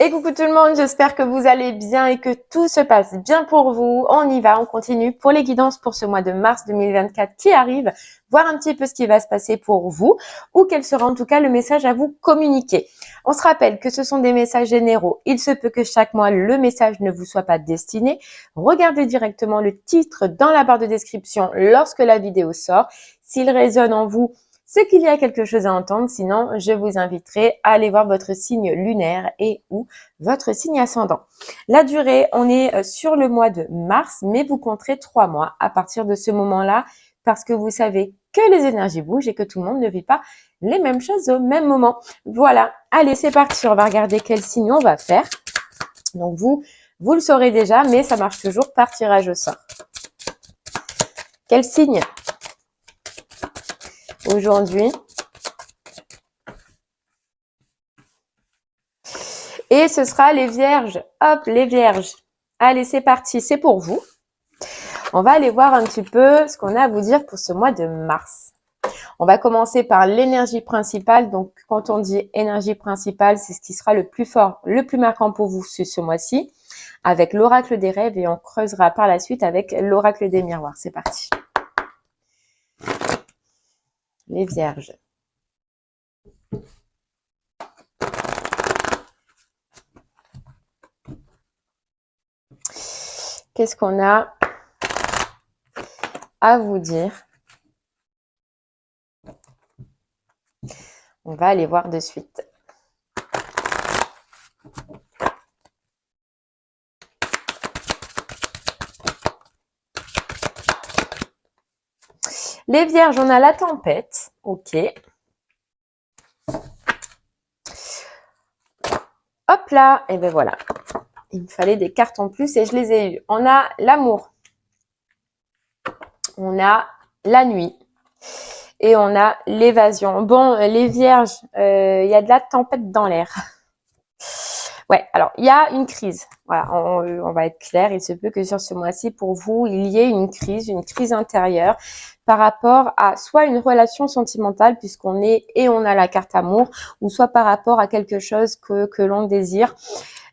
Et coucou tout le monde, j'espère que vous allez bien et que tout se passe bien pour vous. On y va, on continue pour les guidances pour ce mois de mars 2024 qui arrive, voir un petit peu ce qui va se passer pour vous ou quel sera en tout cas le message à vous communiquer. On se rappelle que ce sont des messages généraux. Il se peut que chaque mois, le message ne vous soit pas destiné. Regardez directement le titre dans la barre de description lorsque la vidéo sort. S'il résonne en vous, c'est qu'il y a quelque chose à entendre, sinon je vous inviterai à aller voir votre signe lunaire et ou votre signe ascendant. La durée, on est sur le mois de mars, mais vous compterez 3 mois à partir de ce moment-là parce que vous savez que les énergies bougent et que tout le monde ne vit pas les mêmes choses au même moment. Voilà, allez, c'est parti, on va regarder quel signe on va faire. Donc vous le saurez déjà, mais ça marche toujours par tirage au sort. Quel signe aujourd'hui? Et ce sera les vierges. Hop, les vierges. Allez, c'est parti, c'est pour vous. On va aller voir un petit peu ce qu'on a à vous dire pour ce mois de mars. On va commencer par l'énergie principale. Donc, quand on dit énergie principale, c'est ce qui sera le plus fort, le plus marquant pour vous ce mois-ci, avec l'oracle des rêves, et on creusera par la suite avec l'oracle des miroirs. C'est parti. Les vierges. Qu'est-ce qu'on a à vous dire? On va aller voir de suite. Les vierges, on a la tempête. Ok. Hop là, et ben voilà. Il me fallait des cartes en plus et je les ai eues. On a l'amour. On a la nuit. Et on a l'évasion. Bon, les vierges, il y a de la tempête dans l'air. Ouais, alors, il y a une crise. Voilà, on va être clair. Il se peut que sur ce mois-ci, pour vous, il y ait une crise intérieure par rapport à soit une relation sentimentale, puisqu'on est et on a la carte amour, ou soit par rapport à quelque chose que l'on désire,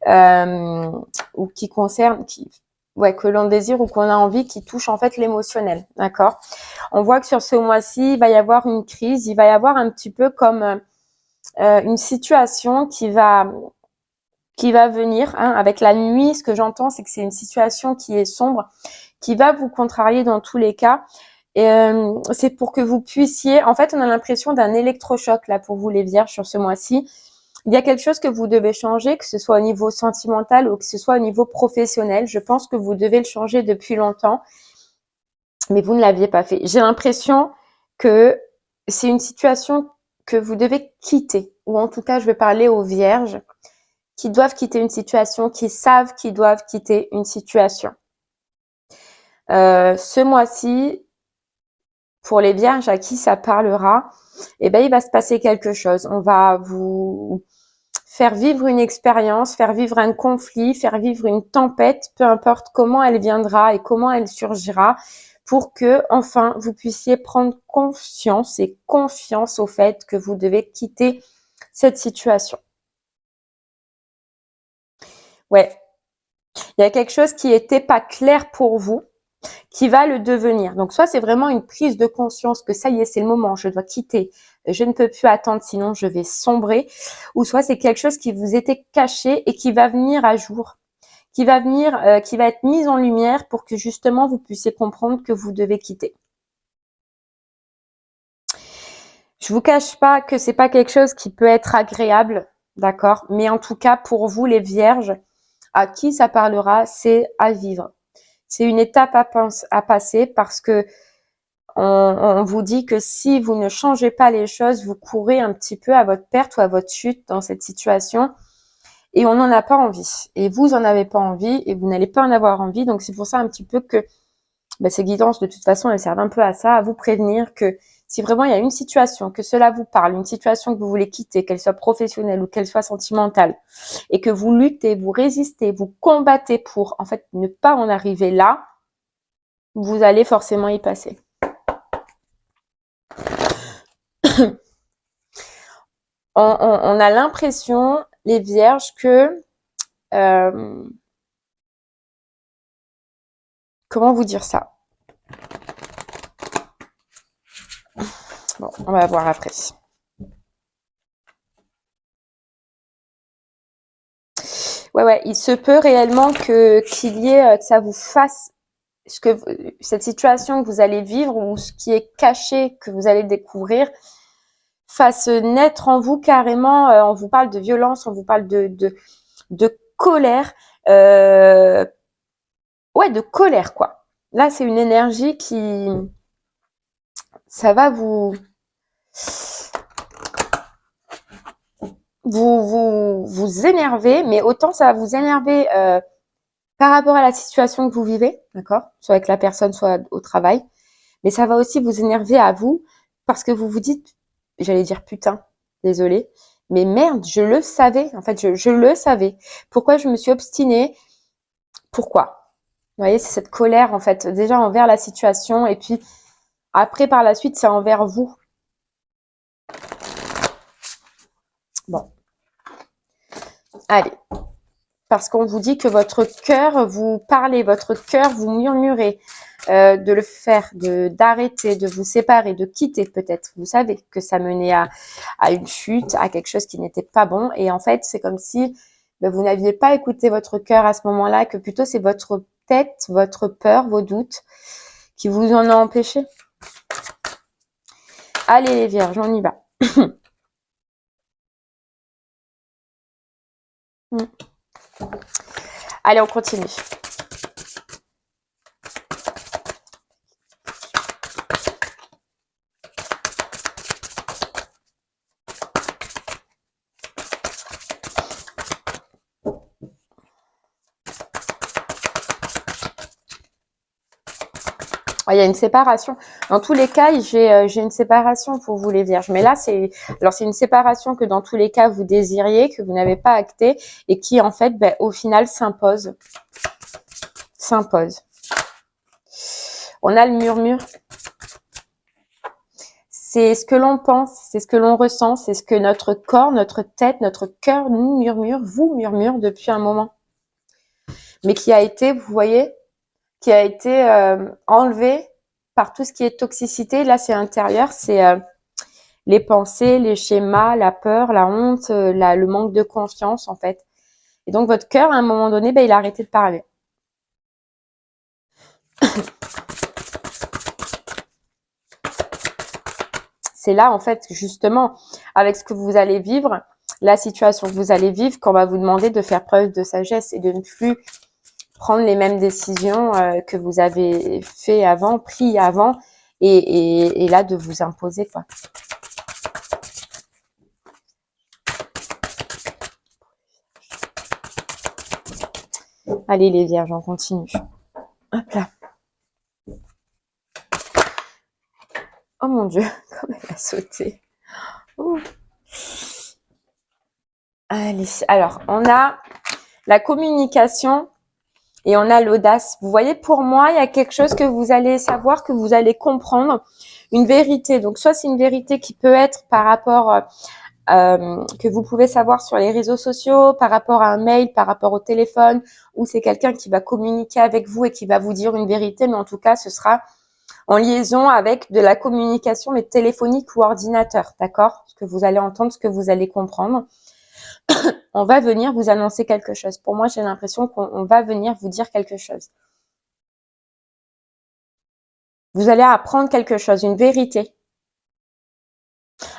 ou qui concerne, que l'on désire ou qu'on a envie, qui touche en fait l'émotionnel, d'accord? On voit que sur ce mois-ci, il va y avoir une crise, il va y avoir un petit peu comme une situation qui va venir, hein, avec la nuit. Ce que j'entends, c'est que c'est une situation qui est sombre, qui va vous contrarier dans tous les cas. Et c'est pour que vous puissiez, en fait, on a l'impression d'un électrochoc là pour vous les vierges sur ce mois-ci. Il y a quelque chose que vous devez changer, que ce soit au niveau sentimental ou que ce soit au niveau professionnel. Je pense que vous devez le changer depuis longtemps, mais vous ne l'aviez pas fait. J'ai l'impression que c'est une situation que vous devez quitter, ou en tout cas, je vais parler aux vierges qui doivent quitter une situation, qui savent qu'ils doivent quitter une situation. Ce mois-ci, pour les vierges à qui ça parlera, eh ben, il va se passer quelque chose. On va vous faire vivre une expérience, faire vivre un conflit, faire vivre une tempête, peu importe comment elle viendra et comment elle surgira, pour que enfin vous puissiez prendre conscience et confiance au fait que vous devez quitter cette situation. Ouais, il y a quelque chose qui n'était pas clair pour vous, qui va le devenir. Donc soit c'est vraiment une prise de conscience que ça y est, c'est le moment, je dois quitter, je ne peux plus attendre, sinon je vais sombrer, ou soit c'est quelque chose qui vous était caché et qui va venir à jour, qui va être mise en lumière pour que justement vous puissiez comprendre que vous devez quitter. Je vous cache pas que c'est pas quelque chose qui peut être agréable, d'accord, mais en tout cas pour vous les vierges, à qui ça parlera, c'est à vivre. C'est une étape à passer parce que on vous dit que si vous ne changez pas les choses, vous courez un petit peu à votre perte ou à votre chute dans cette situation et on n'en a pas envie. Et vous en avez pas envie et vous n'allez pas en avoir envie. Donc c'est pour ça un petit peu que ces guidances, de toute façon, elles servent un peu à ça, à vous prévenir que si vraiment il y a une situation, que cela vous parle, une situation que vous voulez quitter, qu'elle soit professionnelle ou qu'elle soit sentimentale, et que vous luttez, vous résistez, vous combattez pour en fait ne pas en arriver là, vous allez forcément y passer. On a l'impression, les vierges, que comment vous dire ça? Bon, on va voir après. Ouais, il se peut réellement qu'il y ait, que ça vous fasse cette situation que vous allez vivre ou ce qui est caché que vous allez découvrir fasse naître en vous carrément. On vous parle de violence, on vous parle de colère, ouais, de colère quoi. Là, c'est une énergie qui, ça va vous énerver, mais autant ça va vous énerver par rapport à la situation que vous vivez, d'accord, soit avec la personne, soit au travail, mais ça va aussi vous énerver à vous parce que vous vous dites, j'allais dire putain, désolé, mais merde, je le savais, en fait, je le savais. Pourquoi je me suis obstinée? Pourquoi? Vous voyez, c'est cette colère, en fait, déjà envers la situation, et puis après, par la suite, c'est envers vous. Bon. Allez. Parce qu'on vous dit que votre cœur vous parlez, votre cœur vous murmurez, de le faire, d'arrêter, de vous séparer, de quitter peut-être. Vous savez que ça menait à une chute, à quelque chose qui n'était pas bon. Et en fait, c'est comme si vous n'aviez pas écouté votre cœur à ce moment-là, que plutôt c'est votre tête, votre peur, vos doutes qui vous en ont empêché. Allez les vierges, on y va. Allez, on continue. Il y a une séparation. Dans tous les cas, j'ai une séparation pour vous les vierges. Mais là, c'est une séparation que dans tous les cas, vous désiriez, que vous n'avez pas acté et qui, en fait, au final, s'impose. S'impose. On a le murmure. C'est ce que l'on pense, c'est ce que l'on ressent, c'est ce que notre corps, notre tête, notre cœur nous murmure, vous murmure depuis un moment. Mais qui a été, vous voyez, qui a été enlevé par tout ce qui est toxicité. Là, c'est intérieur, c'est les pensées, les schémas, la peur, la honte, le manque de confiance, en fait. Et donc, votre cœur, à un moment donné, il a arrêté de parler. C'est là, en fait, justement, avec ce que vous allez vivre, la situation que vous allez vivre, qu'on va vous demander de faire preuve de sagesse et de ne plus prendre les mêmes décisions que vous avez fait avant, pris avant, et là, de vous imposer, quoi. Allez, les vierges, on continue. Hop là. Oh mon Dieu, comme elle a sauté. Ouh. Allez, alors, on a la communication et on a l'audace. Vous voyez, pour moi, il y a quelque chose que vous allez savoir, que vous allez comprendre, une vérité. Donc, soit c'est une vérité qui peut être par rapport, que vous pouvez savoir sur les réseaux sociaux, par rapport à un mail, par rapport au téléphone, ou c'est quelqu'un qui va communiquer avec vous et qui va vous dire une vérité, mais en tout cas, ce sera en liaison avec de la communication, mais téléphonique ou ordinateur, d'accord? Ce que vous allez entendre, ce que vous allez comprendre. On va venir vous annoncer quelque chose. Pour moi, j'ai l'impression qu'on va venir vous dire quelque chose. Vous allez apprendre quelque chose, une vérité.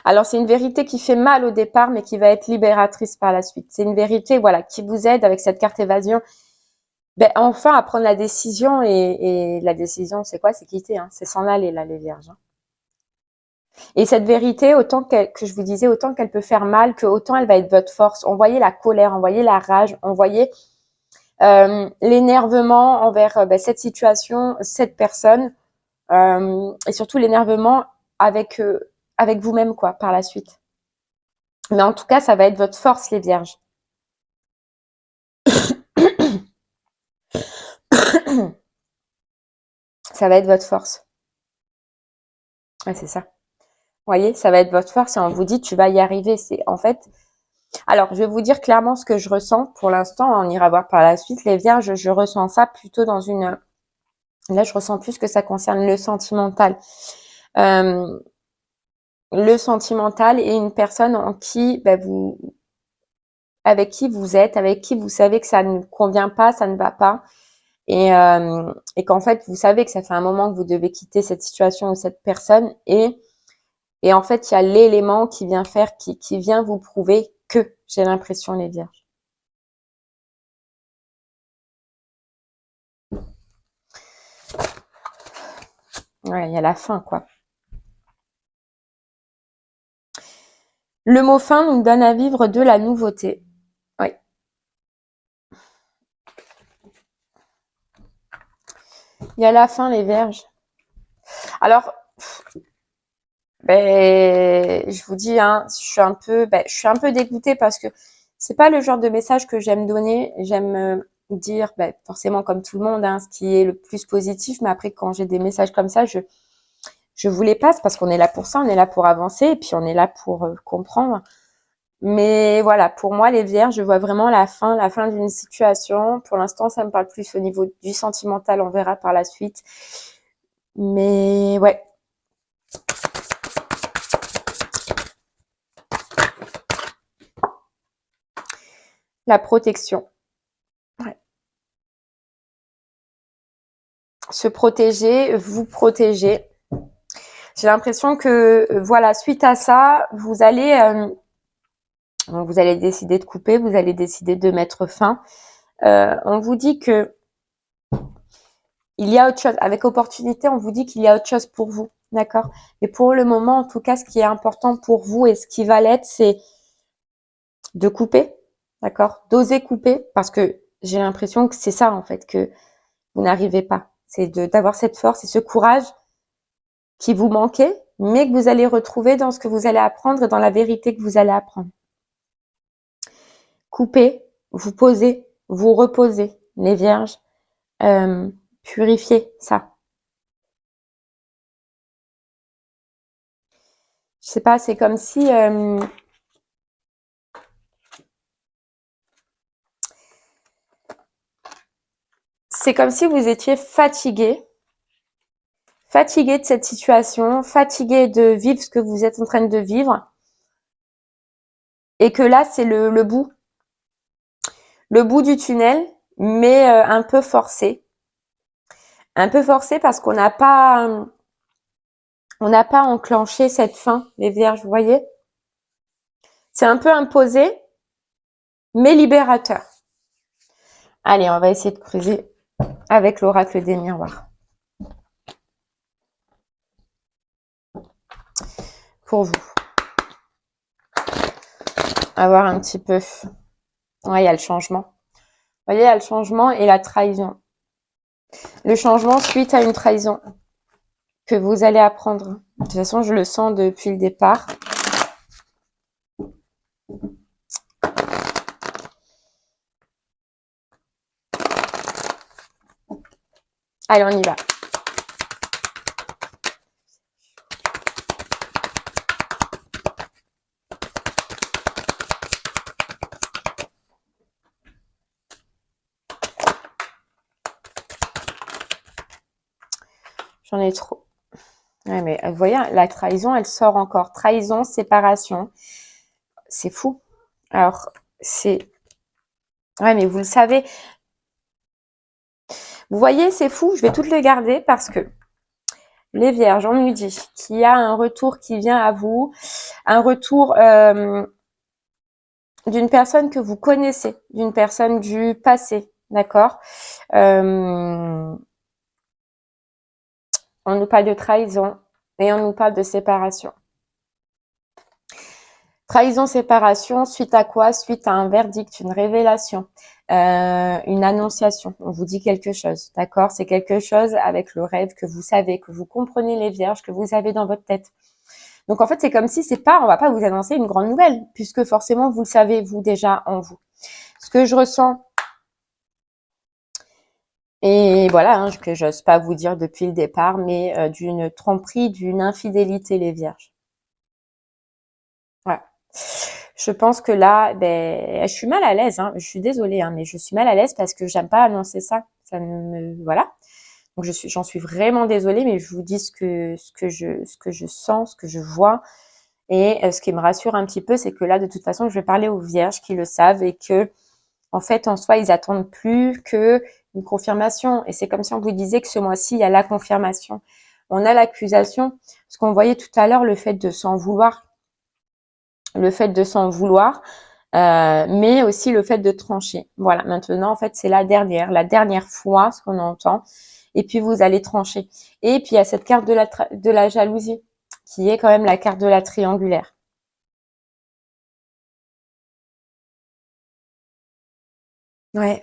Alors, c'est une vérité qui fait mal au départ, mais qui va être libératrice par la suite. C'est une vérité, voilà, qui vous aide avec cette carte évasion. Enfin, à prendre la décision. Et la décision, c'est quoi? C'est quitter, hein. C'est s'en aller, là, les vierges. Et cette vérité, que je vous disais, autant qu'elle peut faire mal, que autant elle va être votre force. On voyait la colère, on voyait la rage, on voyait l'énervement envers cette situation, cette personne, et surtout l'énervement avec vous-même, quoi, par la suite. Mais en tout cas, ça va être votre force, les vierges. Ça va être votre force. Ouais, c'est ça. Vous voyez, ça va être votre force et on vous dit, tu vas y arriver. C'est en fait, Alors, je vais vous dire clairement ce que je ressens pour l'instant. On ira voir par la suite. Les vierges, je ressens ça plutôt dans une... Là, je ressens plus que ça concerne le sentimental. Euh, le sentimental et une personne en qui avec qui vous êtes, avec qui vous savez que ça ne convient pas, ça ne va pas. Et qu'en fait, vous savez que ça fait un moment que vous devez quitter cette situation ou cette personne. Et en fait, il y a l'élément qui vient faire, qui vient vous prouver que j'ai l'impression, les vierges. Ouais, il y a la fin, quoi. Le mot fin nous donne à vivre de la nouveauté. Oui. Il y a la fin, les vierges. Alors, je vous dis, hein, je suis un peu dégoûtée parce que c'est pas le genre de message que j'aime donner. J'aime dire, forcément comme tout le monde, hein, ce qui est le plus positif. Mais après, quand j'ai des messages comme ça, je vous les passe parce qu'on est là pour ça, on est là pour avancer et puis on est là pour comprendre. Mais voilà, pour moi, les vierges, je vois vraiment la fin d'une situation. Pour l'instant, ça me parle plus au niveau du sentimental, on verra par la suite. Mais ouais. La protection. Ouais. Se protéger, vous protéger. J'ai l'impression que, voilà, suite à ça, vous allez décider de couper, vous allez décider de mettre fin. On vous dit que il y a autre chose. Avec opportunité, on vous dit qu'il y a autre chose pour vous. D'accord? Et pour le moment, en tout cas, ce qui est important pour vous et ce qui va l'être, c'est de couper. D'accord? D'oser couper parce que j'ai l'impression que c'est ça, en fait, que vous n'arrivez pas. C'est d'avoir cette force et ce courage qui vous manquait, mais que vous allez retrouver dans ce que vous allez apprendre et dans la vérité que vous allez apprendre. Coupez, vous posez, vous reposez, les vierges, purifiez ça. Je sais pas, c'est comme si vous étiez fatigué de cette situation, fatigué de vivre ce que vous êtes en train de vivre, et que là c'est le bout du tunnel, mais un peu forcé parce qu'on n'a pas enclenché cette fin, les vierges, vous voyez. C'est un peu imposé, mais libérateur. Allez, on va essayer de creuser avec l'oracle des miroirs. Pour vous. On va voir un petit peu. Ouais, il y a le changement. Vous voyez, il y a le changement et la trahison. Le changement suite à une trahison que vous allez apprendre. De toute façon, je le sens depuis le départ. Allez, on y va. J'en ai trop. Ouais, mais vous voyez, la trahison, elle sort encore. Trahison, séparation. C'est fou. Alors, c'est... Ouais, mais vous le savez. Vous voyez, c'est fou. Je vais toutes les garder parce que les vierges, on nous dit qu'il y a un retour qui vient à vous. Un retour d'une personne que vous connaissez. D'une personne du passé. D'accord on nous parle de trahison et on nous parle de séparation. Trahison, séparation, suite à quoi? Suite à un verdict, une révélation, une annonciation. On vous dit quelque chose, d'accord? C'est quelque chose avec le rêve que vous savez, que vous comprenez les vierges, que vous avez dans votre tête. Donc en fait, c'est comme si on va pas vous annoncer une grande nouvelle, puisque forcément vous le savez vous déjà en vous. Ce que je ressens, et voilà, hein, que j'ose pas vous dire depuis le départ, mais d'une tromperie, d'une infidélité, les vierges. Voilà. je pense que là, ben, je suis mal à l'aise, hein. Je suis désolée, hein, mais je suis mal à l'aise parce que j'aime pas annoncer ça. Ça me, voilà. Donc j'en suis vraiment désolée, mais je vous dis ce que je sens, ce que je vois. Et ce qui me rassure un petit peu, c'est que là, de toute façon, je vais parler aux vierges qui le savent et que, en fait, en soi, ils attendent plus que une confirmation. Et c'est comme si on vous disait que ce mois-ci, il y a la confirmation. On a l'accusation, ce qu'on voyait tout à l'heure, le fait de s'en vouloir, mais aussi le fait de trancher. Voilà, maintenant, en fait, c'est la dernière fois, ce qu'on entend. Et puis, vous allez trancher. Et puis, il y a cette carte de la jalousie, qui est quand même la carte de la triangulaire. Ouais.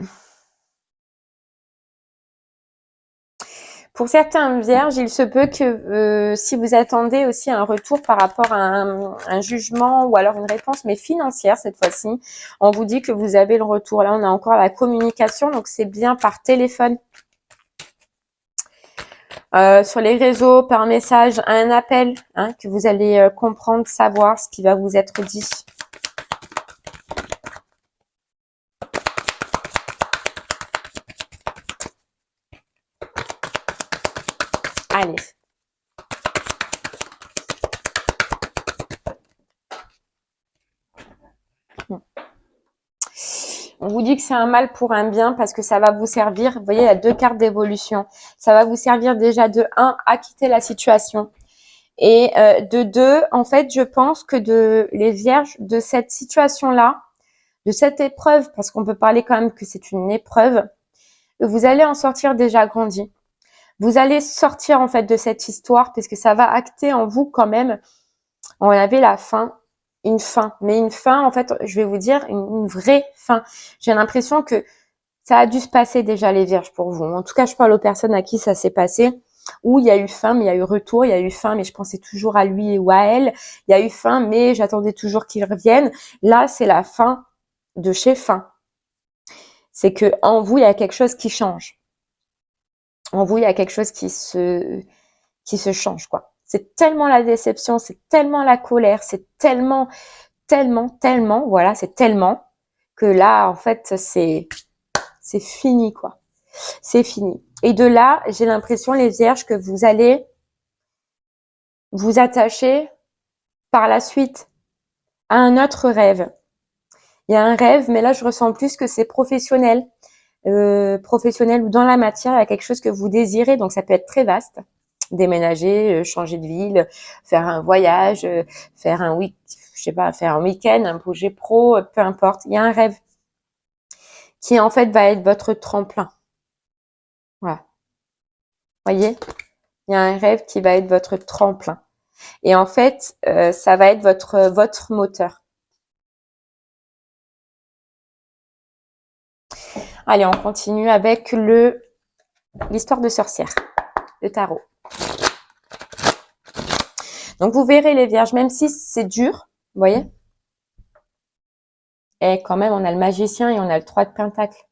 Pour certains vierges, il se peut que si vous attendez aussi un retour par rapport à un jugement ou alors une réponse, mais financière cette fois-ci, on vous dit que vous avez le retour. Là, on a encore la communication, donc c'est bien par téléphone, sur les réseaux, par message, un appel, hein, que vous allez comprendre, savoir ce qui va vous être dit. Allez. On vous dit que c'est un mal pour un bien parce que ça va vous servir. Vous voyez, il y a deux cartes d'évolution. Ça va vous servir déjà de 1 à quitter la situation. Et de 2, en fait, je pense que les vierges de cette situation-là, de cette épreuve, parce qu'on peut parler quand même que c'est une épreuve, vous allez en sortir déjà grandi. Vous allez sortir en fait de cette histoire parce que ça va acter en vous quand même. On avait la fin, mais une fin, en fait, je vais vous dire, une vraie fin. J'ai l'impression que ça a dû se passer déjà les vierges pour vous. En tout cas, je parle aux personnes à qui ça s'est passé, où il y a eu fin, mais il y a eu retour, il y a eu fin, mais je pensais toujours à lui ou à elle. Il y a eu fin, mais j'attendais toujours qu'il revienne. Là, c'est la fin de chez fin. C'est que en vous, il y a quelque chose qui change. En vous, il y a quelque chose qui se change, quoi. C'est tellement la déception, c'est tellement la colère, c'est tellement, tellement, voilà, c'est tellement que là, en fait, c'est fini, quoi. C'est fini. Et de là, j'ai l'impression, les vierges, que vous allez vous attacher par la suite à un autre rêve. Il y a un rêve, mais là, je ressens plus que c'est professionnel. Professionnel ou dans la matière, il y a quelque chose que vous désirez, donc ça peut être très vaste. Déménager, changer de ville, faire un voyage, faire un faire un week-end, un projet pro, peu importe. Il y a un rêve qui en fait va être votre tremplin. Voilà. Voyez, il y a un rêve qui va être votre tremplin. Et en fait, ça va être votre moteur. Allez, on continue avec l'histoire de sorcière, le tarot. Donc, vous verrez les vierges, même si c'est dur, vous voyez. Et quand même, on a le magicien et on a le 3 de pentacles.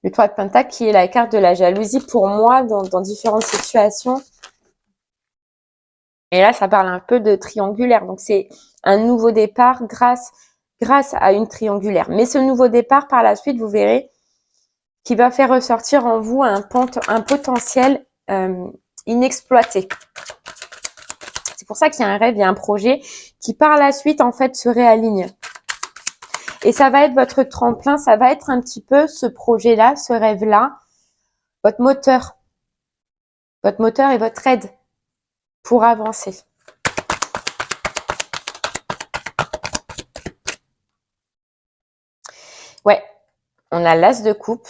Le 3 de pentacles qui est la carte de la jalousie pour moi dans différentes situations. Et là, ça parle un peu de triangulaire. Donc, c'est un nouveau départ grâce à une triangulaire. Mais ce nouveau départ, par la suite, vous verrez, qui va faire ressortir en vous un potentiel inexploité. C'est pour ça qu'il y a un rêve, il y a un projet qui, par la suite, en fait, se réaligne. Et ça va être votre tremplin, ça va être un petit peu ce projet-là, ce rêve-là, votre moteur et votre aide pour avancer. Ouais, on a l'as de coupe.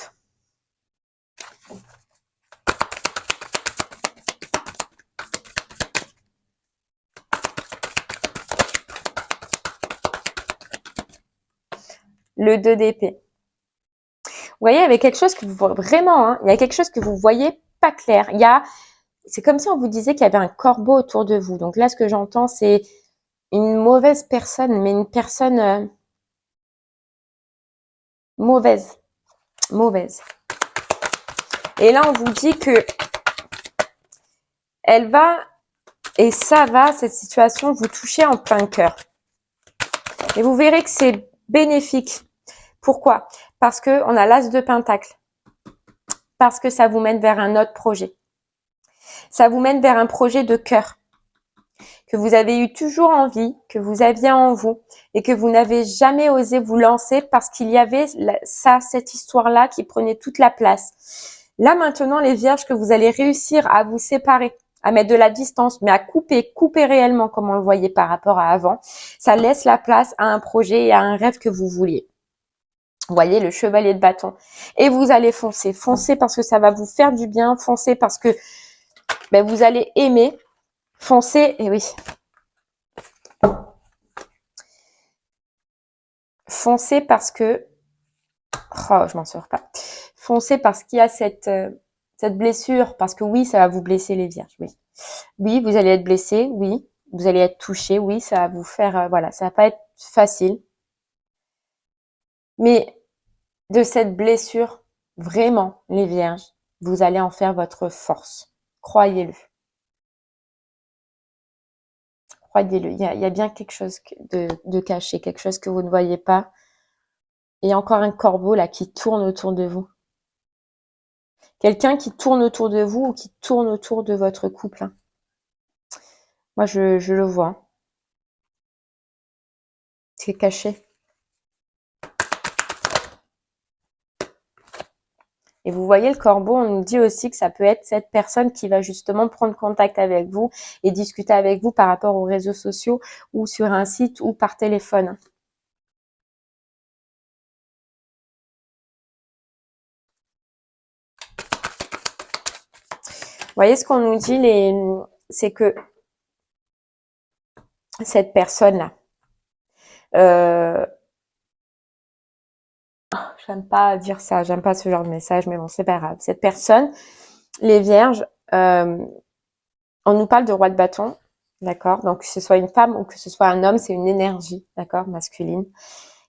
Le 2 d'épée. Vous voyez, il y avait quelque chose que vous vraiment, hein, il y a quelque chose que vous voyez pas clair. C'est comme si on vous disait qu'il y avait un corbeau autour de vous. Donc là, ce que j'entends, c'est une mauvaise personne, mais une personne mauvaise. Et là, on vous dit que elle va Et ça va, cette situation, vous toucher en plein cœur. Et vous verrez que c'est bénéfique. Pourquoi? Parce que on a l'as de pentacle. Parce que ça vous mène vers un autre projet. Ça vous mène vers un projet de cœur que vous avez eu toujours envie, que vous aviez en vous et que vous n'avez jamais osé vous lancer parce qu'il y avait cette histoire-là qui prenait toute la place. Là maintenant, les vierges, que vous allez réussir à vous séparer, à mettre de la distance, mais à couper réellement comme on le voyait par rapport à avant, ça laisse la place à un projet et à un rêve que vous vouliez. Vous voyez, le chevalier de bâton. Et vous allez foncer. Foncez parce que ça va vous faire du bien. Foncez parce que vous allez aimer. Foncez, et oui. Foncez parce que... Oh, je m'en sors pas. Foncez parce qu'il y a cette blessure. Parce que oui, ça va vous blesser les vierges. Oui. Oui, vous allez être blessé. Oui. Vous allez être touché. Oui, ça va vous faire... voilà, ça va pas être facile. Mais de cette blessure, vraiment, les vierges, vous allez en faire votre force. Croyez-le. Croyez-le. Il y a bien quelque chose de caché, quelque chose que vous ne voyez pas. Et encore un corbeau là qui tourne autour de vous. Quelqu'un qui tourne autour de vous ou qui tourne autour de votre couple. Moi, je le vois. C'est caché. Et vous voyez le corbeau, on nous dit aussi que ça peut être cette personne qui va justement prendre contact avec vous et discuter avec vous par rapport aux réseaux sociaux ou sur un site ou par téléphone. Vous voyez ce qu'on nous dit, c'est que cette personne-là, j'aime pas dire ça, j'aime pas ce genre de message, mais bon, c'est pas grave. Cette personne, les vierges, on nous parle de roi de bâton, d'accord? Donc, que ce soit une femme ou que ce soit un homme, c'est une énergie, d'accord, masculine,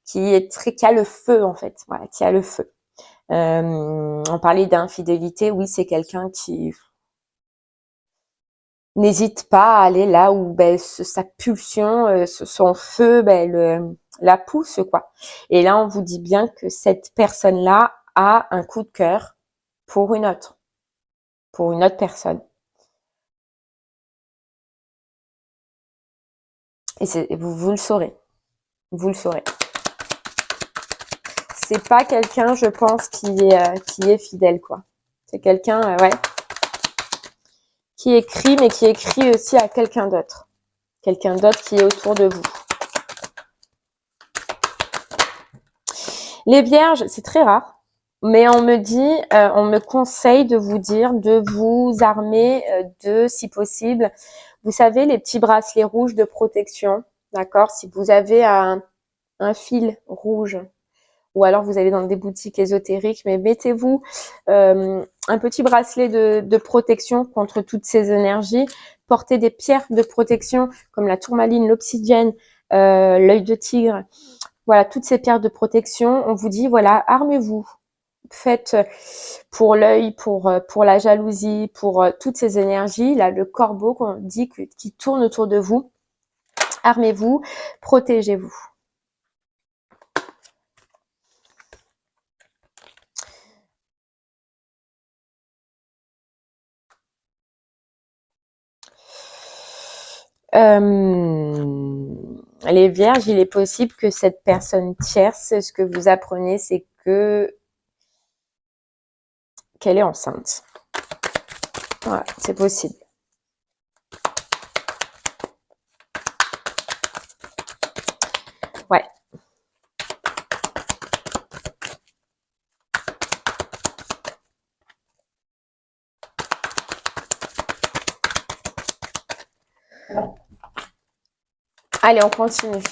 qui a le feu, en fait, voilà, qui a le feu. On parlait d'infidélité, oui, c'est quelqu'un qui n'hésite pas à aller là où sa pulsion, son feu, la pousse, quoi. Et là, on vous dit bien que cette personne-là a un coup de cœur pour une autre personne. Et vous le saurez. Vous le saurez. C'est pas quelqu'un, je pense, qui est fidèle, quoi. C'est quelqu'un, ouais, qui écrit, mais qui écrit aussi à quelqu'un d'autre. Quelqu'un d'autre qui est autour de vous. Les vierges, c'est très rare, mais on me conseille de vous dire de vous armer si possible, vous savez, les petits bracelets rouges de protection, d'accord? Si vous avez un fil rouge, ou alors vous allez dans des boutiques ésotériques, mais mettez-vous un petit bracelet de protection contre toutes ces énergies. Portez des pierres de protection comme la tourmaline, l'obsidienne, l'œil de tigre. Voilà, toutes ces pierres de protection. On vous dit, voilà, armez-vous. Faites pour l'œil, pour la jalousie, pour toutes ces énergies. Là, le corbeau qu'on dit qui tourne autour de vous. Armez-vous, protégez-vous. Les vierges, il est possible que cette personne tierce, ce que vous apprenez, c'est qu'elle est enceinte. Voilà, c'est possible. Ouais. Allez, on continue.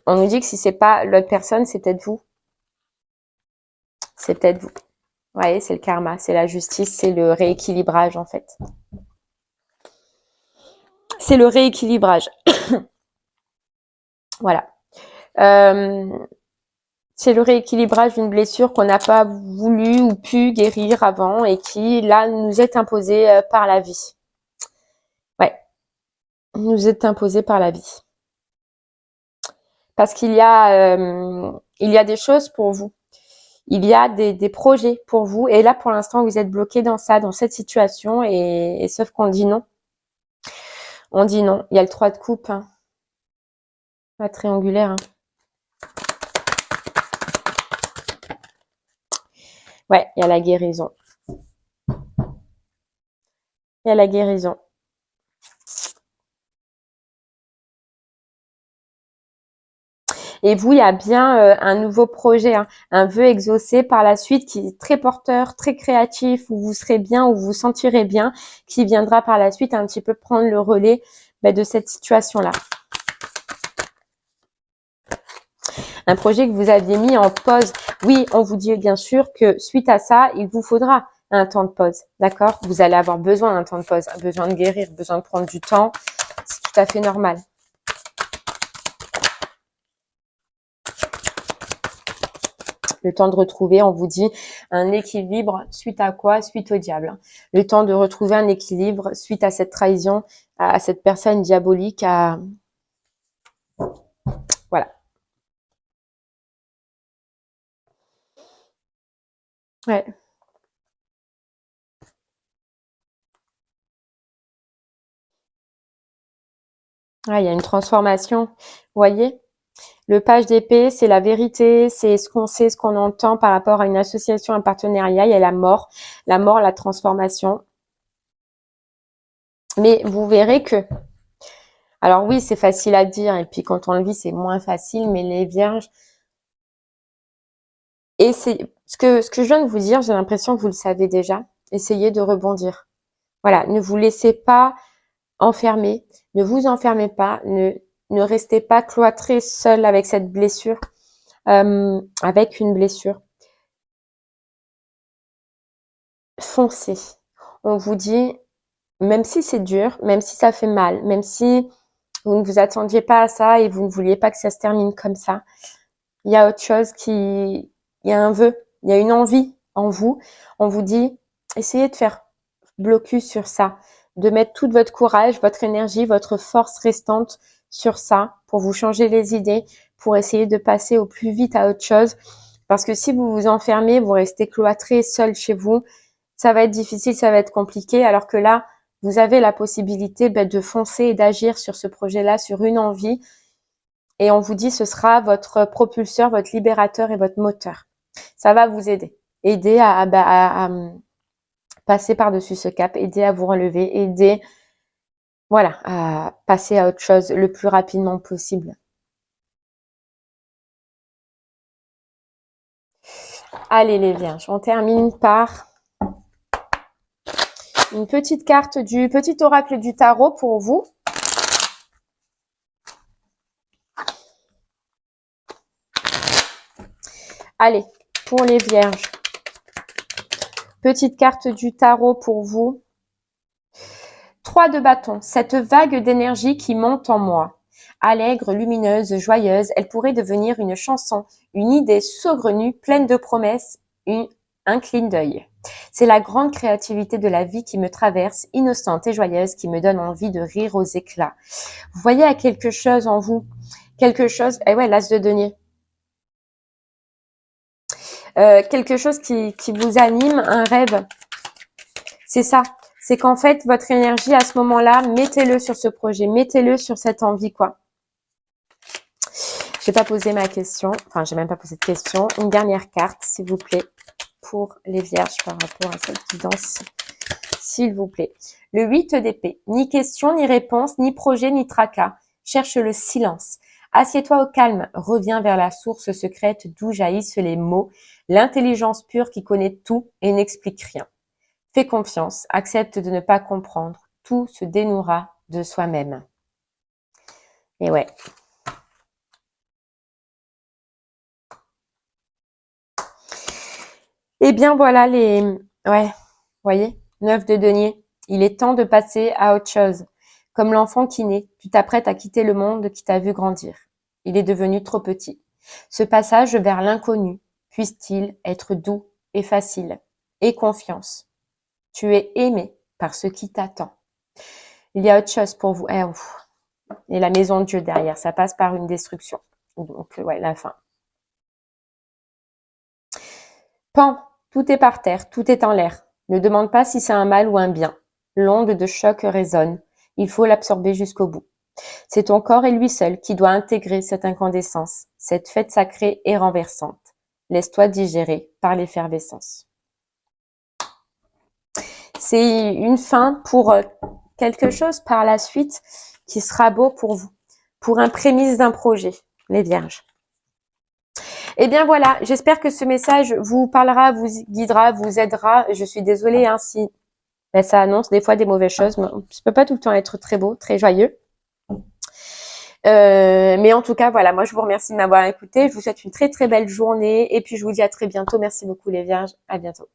On nous dit que si c'est pas l'autre personne, c'est peut-être vous. C'est peut-être vous. Vous voyez, c'est le karma, c'est la justice, c'est le rééquilibrage en fait. C'est le rééquilibrage. Voilà. C'est le rééquilibrage d'une blessure qu'on n'a pas voulu ou pu guérir avant et qui, là, nous est imposée par la vie. Ouais, nous est imposée par la vie. Parce qu'il y a des choses pour vous. Il y a des projets pour vous. Et là, pour l'instant, vous êtes bloqué dans ça, dans cette situation. Et sauf qu'on dit non. On dit non. Il y a le 3 de coupe. Hein. Pas triangulaire. Hein. Ouais, il y a la guérison. Il y a la guérison. Et vous, il y a bien un nouveau projet, hein, un vœu exaucé par la suite qui est très porteur, très créatif, où vous serez bien, où vous vous sentirez bien, qui viendra par la suite un petit peu prendre le relais de cette situation-là. Un projet que vous aviez mis en pause. Oui, on vous dit bien sûr que suite à ça, il vous faudra un temps de pause, d'accord? Vous allez avoir besoin d'un temps de pause, besoin de guérir, besoin de prendre du temps. C'est tout à fait normal. Le temps de retrouver, on vous dit, un équilibre suite à quoi? Suite au diable. Le temps de retrouver un équilibre suite à cette trahison, à cette personne diabolique, à... Voilà. Ouais. Ouais, il y a une transformation. Vous voyez? Le page d'épée, c'est la vérité, c'est ce qu'on sait, ce qu'on entend par rapport à une association, un partenariat. Il y a la mort, la transformation. Mais vous verrez que, alors oui, c'est facile à dire, et puis quand on le vit, c'est moins facile, mais les vierges, et c'est ce que je viens de vous dire, j'ai l'impression que vous le savez déjà. Essayez de rebondir. Voilà, ne vous laissez pas enfermer, ne vous enfermez pas, ne restez pas cloîtré seul avec cette blessure, avec une blessure. Foncez. On vous dit, même si c'est dur, même si ça fait mal, même si vous ne vous attendiez pas à ça et vous ne vouliez pas que ça se termine comme ça, il y a autre chose il y a un vœu, il y a une envie en vous. On vous dit, essayez de faire blocus sur ça, de mettre tout votre courage, votre énergie, votre force restante sur ça pour vous changer les idées, pour essayer de passer au plus vite à autre chose. Parce que si vous vous enfermez, vous restez cloîtré seul chez vous, ça va être difficile, ça va être compliqué. Alors que là, vous avez la possibilité de foncer et d'agir sur ce projet-là, sur une envie. Et on vous dit ce sera votre propulseur, votre libérateur et votre moteur. Ça va vous aider. Aider à passer par-dessus ce cap, aider à vous relever, aider voilà, à passer à autre chose le plus rapidement possible. Allez les vierges, on termine par une petite carte du petit oracle du tarot pour vous. Allez, pour les vierges, petite carte du tarot pour vous. 3 de bâton, cette vague d'énergie qui monte en moi. Allègre, lumineuse, joyeuse, elle pourrait devenir une chanson, une idée saugrenue, pleine de promesses, un clin d'œil. C'est la grande créativité de la vie qui me traverse, innocente et joyeuse, qui me donne envie de rire aux éclats. Vous voyez à quelque chose en vous, quelque chose, ouais, l'as de denier. Quelque chose qui vous anime, un rêve. C'est ça. C'est qu'en fait, votre énergie à ce moment-là, mettez-le sur ce projet, mettez-le sur cette envie, quoi. Je n'ai pas posé ma question, enfin, j'ai même pas posé de question. Une dernière carte, s'il vous plaît, pour les vierges par rapport à cette guidance, s'il vous plaît. Le 8 d'épée. Ni question, ni réponse, ni projet, ni tracas. Cherche le silence. Assieds-toi au calme, reviens vers la source secrète d'où jaillissent les mots, l'intelligence pure qui connaît tout et n'explique rien. Fais confiance, accepte de ne pas comprendre, tout se dénouera de soi-même. Et ouais. Eh bien voilà ouais, vous voyez, 9 de denier. Il est temps de passer à autre chose. Comme l'enfant qui naît, tu t'apprêtes à quitter le monde qui t'a vu grandir. Il est devenu trop petit. Ce passage vers l'inconnu puisse-t-il être doux et facile. Aie confiance. Tu es aimé par ce qui t'attend. Il y a autre chose pour vous. Et la maison de Dieu derrière, ça passe par une destruction. Donc, ouais, la fin. Pan, tout est par terre, tout est en l'air. Ne demande pas si c'est un mal ou un bien. L'onde de choc résonne. Il faut l'absorber jusqu'au bout. C'est ton corps et lui seul qui doit intégrer cette incandescence, cette fête sacrée et renversante. Laisse-toi digérer par l'effervescence. C'est une fin pour quelque chose par la suite qui sera beau pour vous, pour un prémisse d'un projet, les vierges. Eh bien voilà, j'espère que ce message vous parlera, vous guidera, vous aidera. Je suis désolée si ça annonce des fois des mauvaises choses, mais ça peut pas tout le temps être très beau, très joyeux. Mais en tout cas, voilà, moi je vous remercie de m'avoir écouté. Je vous souhaite une très très belle journée et puis je vous dis à très bientôt. Merci beaucoup les vierges, à bientôt.